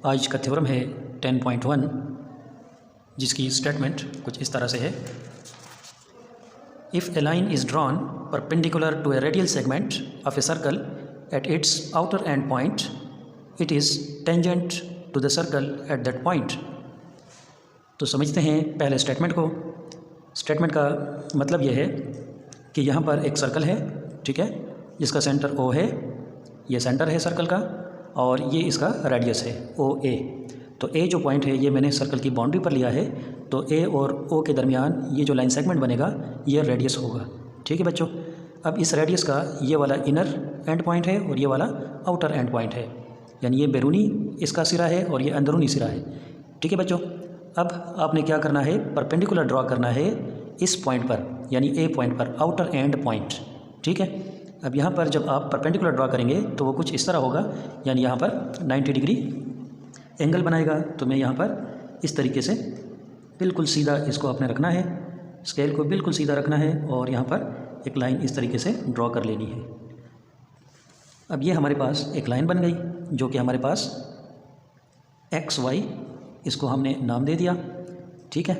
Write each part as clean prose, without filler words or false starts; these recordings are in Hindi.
आज का थ्योरम है 10.1, जिसकी स्टेटमेंट कुछ इस तरह से है। If a line is drawn perpendicular to a radial segment of a circle at its outer end point, it is tangent to the circle at that point. तो समझते हैं पहले स्टेटमेंट को। स्टेटमेंट का मतलब यह है कि यहाँ पर एक सर्कल है, ठीक है, जिसका सेंटर O है, ये सेंटर है सर्कल का, और ये इसका रेडियस है OA। तो A जो पॉइंट है ये मैंने सर्कल की बाउंड्री पर लिया है, तो A और O के दरमियान ये जो लाइन सेगमेंट बनेगा ये रेडियस होगा, ठीक है बच्चों। अब इस रेडियस का ये वाला इनर एंड पॉइंट है और ये वाला आउटर एंड पॉइंट है, यानी ये बैरूनी इसका सिरा है और ये अंदरूनी सिरा है, ठीक है बच्चों। अब आपने क्या करना है, परपेंडिकुलर ड्रॉ करना है इस पॉइंट पर, यानी A पॉइंट पर, आउटर एंड पॉइंट, ठीक है। अब यहाँ पर जब आप परपेंडिकुलर ड्रॉ करेंगे तो वो कुछ इस तरह होगा, यानी यहाँ पर 90 डिग्री एंगल बनाएगा। तो मैं यहाँ पर इस तरीके से बिल्कुल सीधा इसको आपने रखना है, स्केल को बिल्कुल सीधा रखना है और यहाँ पर एक लाइन इस तरीके से ड्रॉ कर लेनी है। अब ये हमारे पास एक लाइन बन गई जो कि हमारे पास XY, इसको हमने नाम दे दिया, ठीक है।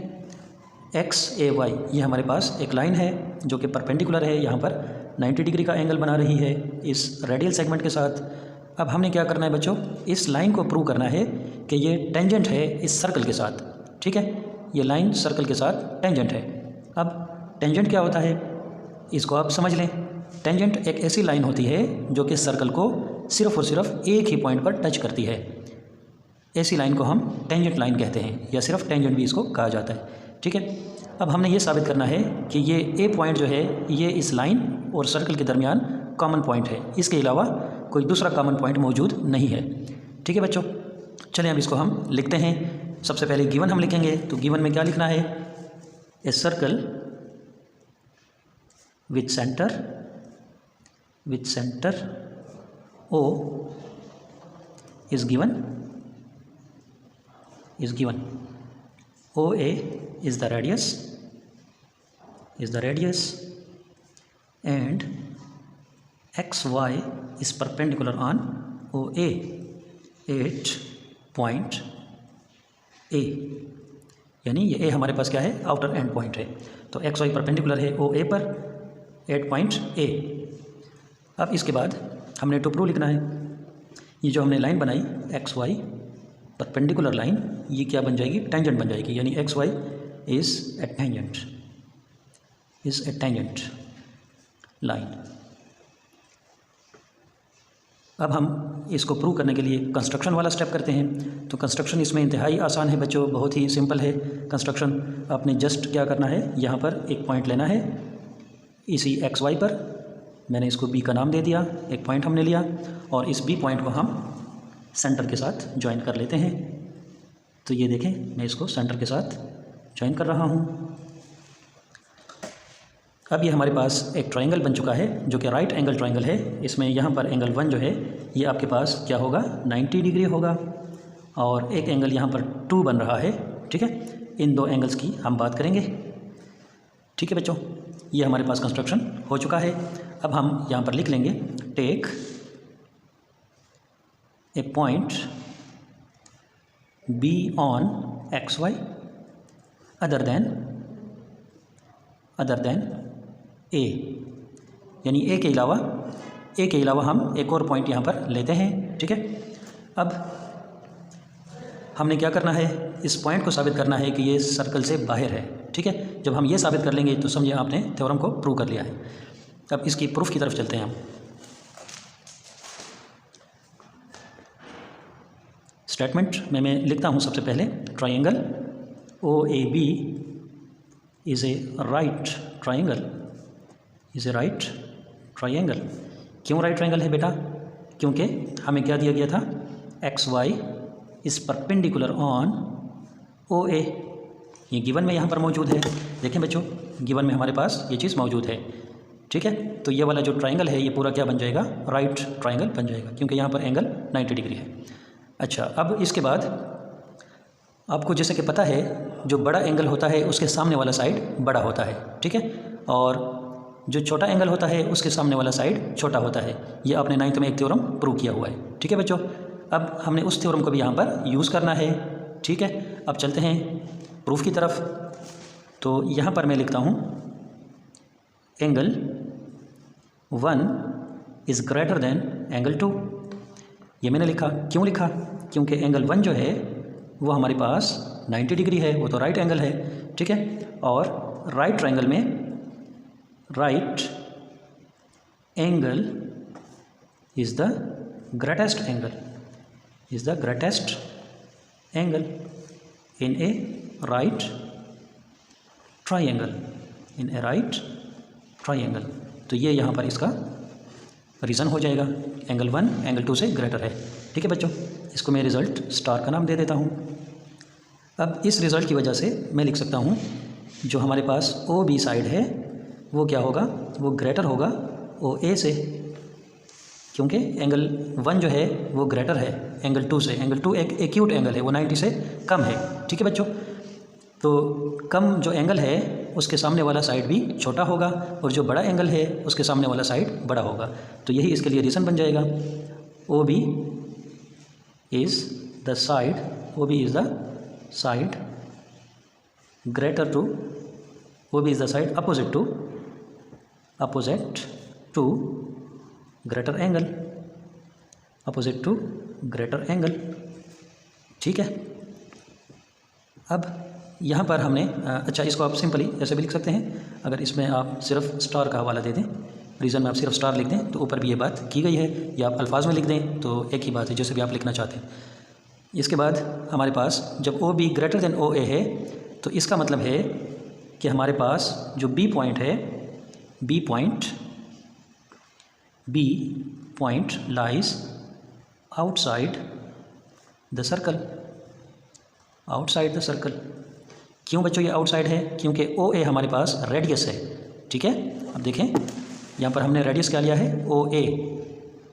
XAY ये हमारे पास एक लाइन है जो कि परपेंडिकुलर है, यहाँ पर 90 डिग्री का एंगल बना रही है इस रेडियल सेगमेंट के साथ। अब हमने क्या करना है बच्चों, इस लाइन को प्रूव करना है कि ये टेंजेंट है इस सर्कल के साथ, ठीक है। ये लाइन सर्कल के साथ टेंजेंट है। अब टेंजेंट क्या होता है इसको आप समझ लें। टेंजेंट एक ऐसी लाइन होती है जो कि सर्कल को सिर्फ और सिर्फ एक ही पॉइंट पर टच करती है। ऐसी लाइन को हम टेंजेंट लाइन कहते हैं, या सिर्फ टेंजेंट भी इसको कहा जाता है, ठीक है। अब हमने ये साबित करना है कि ये A पॉइंट जो है ये इस लाइन और सर्कल के दरमियान कॉमन पॉइंट है, इसके अलावा कोई दूसरा कॉमन पॉइंट मौजूद नहीं है, ठीक है बच्चों। चलिए अब इसको हम लिखते हैं। सबसे पहले गिवन हम लिखेंगे, तो गिवन में क्या लिखना है, a circle with centre O is given OA is the radius and XY is perpendicular on OA at point A, यानी ये A हमारे पास क्या है, आउटर एंड पॉइंट है। तो XY परपेंडिकुलर है OA पर एट पॉइंट A। अब इसके बाद हमने टू प्रूव लिखना है। ये जो हमने लाइन बनाई XY परपेंडिकुलर लाइन, ये क्या बन जाएगी, टेंजेंट बन जाएगी, यानी XY is a tangent line. अब हम इसको प्रूव करने के लिए कंस्ट्रक्शन वाला स्टेप करते हैं। तो कंस्ट्रक्शन इसमें इंतहाई आसान है बच्चों, बहुत ही सिंपल है कंस्ट्रक्शन। आपने जस्ट क्या करना है, यहाँ पर एक पॉइंट लेना है इसी XY पर, मैंने इसको B का नाम दे दिया, एक पॉइंट हमने लिया और इस B पॉइंट को हम सेंटर के साथ ज्वाइन कर लेते हैं। तो ये देखें मैं इसको सेंटर के साथ ज्वाइन कर रहा हूँ। अब ये हमारे पास एक ट्रायंगल बन चुका है जो कि राइट एंगल ट्रायंगल है। इसमें यहाँ पर एंगल 1 जो है ये आपके पास क्या होगा, 90 डिग्री होगा, और एक एंगल यहाँ पर 2 बन रहा है, ठीक है। इन दो एंगल्स की हम बात करेंगे, ठीक है बच्चों। ये हमारे पास कंस्ट्रक्शन हो चुका है। अब हम यहाँ पर लिख लेंगे, take a point B on XY other than A, यानी A के अलावा हम एक और पॉइंट यहाँ पर लेते हैं, ठीक है। अब हमने क्या करना है, इस पॉइंट को साबित करना है कि ये सर्कल से बाहर है, ठीक है। जब हम ये साबित कर लेंगे तो समझिए आपने थ्योरम को प्रूव कर लिया है। अब इसकी प्रूफ की तरफ चलते हैं हम। स्टेटमेंट में मैं लिखता हूँ सबसे पहले, triangle OAB is a right triangle. क्यों राइट ट्रायंगल है बेटा, क्योंकि हमें क्या दिया गया था, XY is perpendicular on OA। ये गिवन में यहाँ पर मौजूद है, देखें बच्चों, गिवन में हमारे पास ये चीज़ मौजूद है, ठीक है। तो ये वाला जो ट्रायंगल है ये पूरा क्या बन जाएगा, राइट ट्रायंगल बन जाएगा, क्योंकि यहाँ पर एंगल 90 डिग्री है। अच्छा, अब इसके बाद आपको जैसे कि पता है जो बड़ा एंगल होता है उसके सामने वाला साइड बड़ा होता है, ठीक है, और जो छोटा एंगल होता है उसके सामने वाला साइड छोटा होता है। ये आपने 9th में एक थ्योरम प्रूव किया हुआ है, ठीक है बच्चों। अब हमने उस थ्योरम को भी यहाँ पर यूज़ करना है। ठीक है, अब चलते हैं प्रूफ की तरफ। तो यहाँ पर मैं लिखता हूँ angle 1 is greater then angle 2। ये मैंने लिखा, क्यों लिखा? क्योंकि एंगल 1 जो है वो हमारे पास 90 डिग्री है, वो तो राइट एंगल है। ठीक है, और राइट ट्रायंगल में right angle is the greatest angle, is the greatest angle in A right triangle, in A right triangle. तो ये यहाँ पर इसका रीज़न हो जाएगा, एंगल 1 एंगल 2 से ग्रेटर है। ठीक है बच्चों, इसको मैं रिज़ल्ट स्टार का नाम दे देता हूँ। अब इस रिज़ल्ट की वजह से मैं लिख सकता हूँ जो हमारे पास ओ बी साइड है वो क्या होगा, वो ग्रेटर होगा ओ ए से, क्योंकि एंगल 1 जो है वो ग्रेटर है एंगल 2 से। एंगल 2 एक एक्यूट एंगल है, वो 90 से कम है। ठीक है बच्चों, तो कम जो एंगल है उसके सामने वाला साइड भी छोटा होगा और जो बड़ा एंगल है उसके सामने वाला साइड बड़ा होगा। तो यही इसके लिए रीज़न बन जाएगा। O B is the side, O B is the side greater to, O B is the side opposite to greater angle, opposite to greater angle. ठीक है, अब यहाँ पर हमने अच्छा, इसको आप सिंपली ऐसे भी लिख सकते हैं। अगर इसमें आप सिर्फ स्टार का हवाला दे दें, रीज़न में आप सिर्फ स्टार लिख दें तो ऊपर भी ये बात की गई है, या आप अल्फाज में लिख दें तो एक ही बात है, जैसे भी आप लिखना चाहते हैं। इसके बाद हमारे पास जब O B greater than O A है तो इसका मतलब है कि हमारे पास जो बी पॉइंट है, B point lies outside the circle, outside the circle. क्यों बच्चों ये आउटसाइड है? क्योंकि ओ ए हमारे पास रेडियस है। ठीक है, अब देखें यहाँ पर हमने रेडियस क्या लिया है, ओ ए।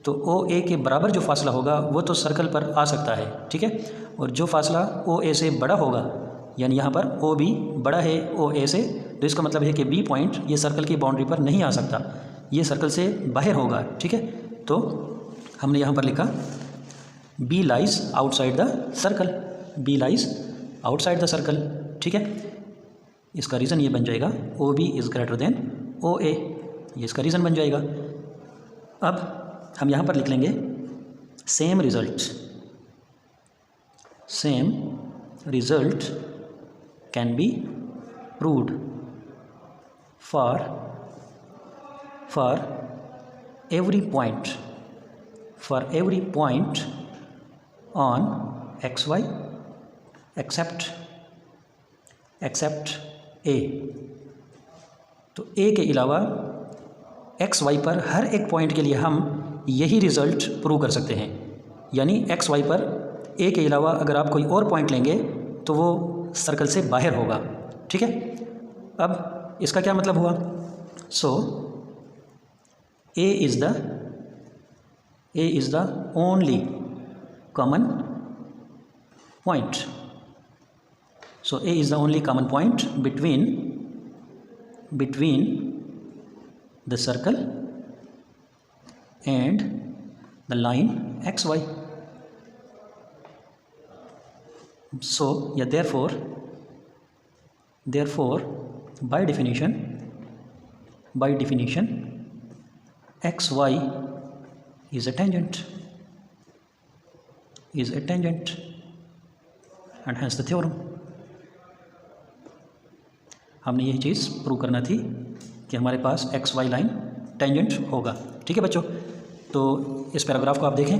तो ओ ए के बराबर जो फासला होगा वो तो सर्कल पर आ सकता है। ठीक है, और जो फासला ओ ए से बड़ा होगा, यानी यहाँ पर ओ बी बड़ा है ओ ए से, तो इसका मतलब है कि बी पॉइंट ये सर्कल की बाउंड्री पर नहीं आ सकता, ये सर्कल से बाहर होगा। ठीक है, तो हमने यहाँ पर लिखा B lies outside the circle, B lies outside the circle. ठीक है, इसका रीज़न ये बन जाएगा O B is greater than O A, ये इसका रीज़न बन जाएगा। अब हम यहाँ पर लिख लेंगे same result can be proved for every point on X Y except A. तो ए के अलावा एक्स वाई पर हर एक पॉइंट के लिए हम यही रिज़ल्ट प्रूव कर सकते हैं। यानी एक्स वाई पर ए के अलावा अगर आप कोई और पॉइंट लेंगे तो वो सर्कल से बाहर होगा। ठीक है, अब इसका क्या मतलब हुआ? So A is the only common point, so A is the only common point between the circle and the line xy. So yeah, therefore by definition xy is a tangent, and hence the theorem. हमने यही चीज़ प्रूव करना थी कि हमारे पास एक्स वाई लाइन टेंजेंट होगा। ठीक है बच्चों, तो इस पैराग्राफ को आप देखें।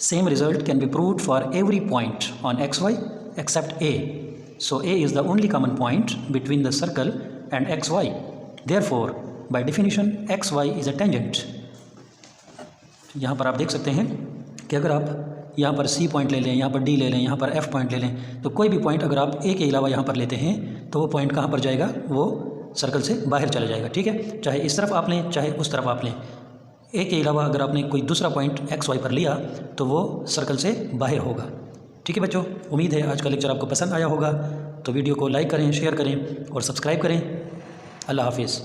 Same result can be proved for every point on X Y except A, so A is the only common point between the circle and X Y, therefore by definition X Y is a tangent. यहाँ पर आप देख सकते हैं कि अगर आप यहाँ पर सी पॉइंट ले लें, यहाँ पर डी ले लें, यहाँ पर एफ पॉइंट ले लें, तो कोई भी पॉइंट अगर आप ए के अलावा यहाँ पर लेते हैं तो वो पॉइंट कहाँ पर जाएगा, वो सर्कल से बाहर चला जाएगा। ठीक है, चाहे इस तरफ आप लें चाहे उस तरफ आप लें, ए के अलावा अगर आपने कोई दूसरा पॉइंट एक्स वाई पर लिया तो वो सर्कल से बाहर होगा। ठीक है बच्चों, उम्मीद है आज का लेक्चर आपको पसंद आया होगा। तो वीडियो को लाइक करें, शेयर करें और सब्सक्राइब करें। अल्लाह हाफिज़।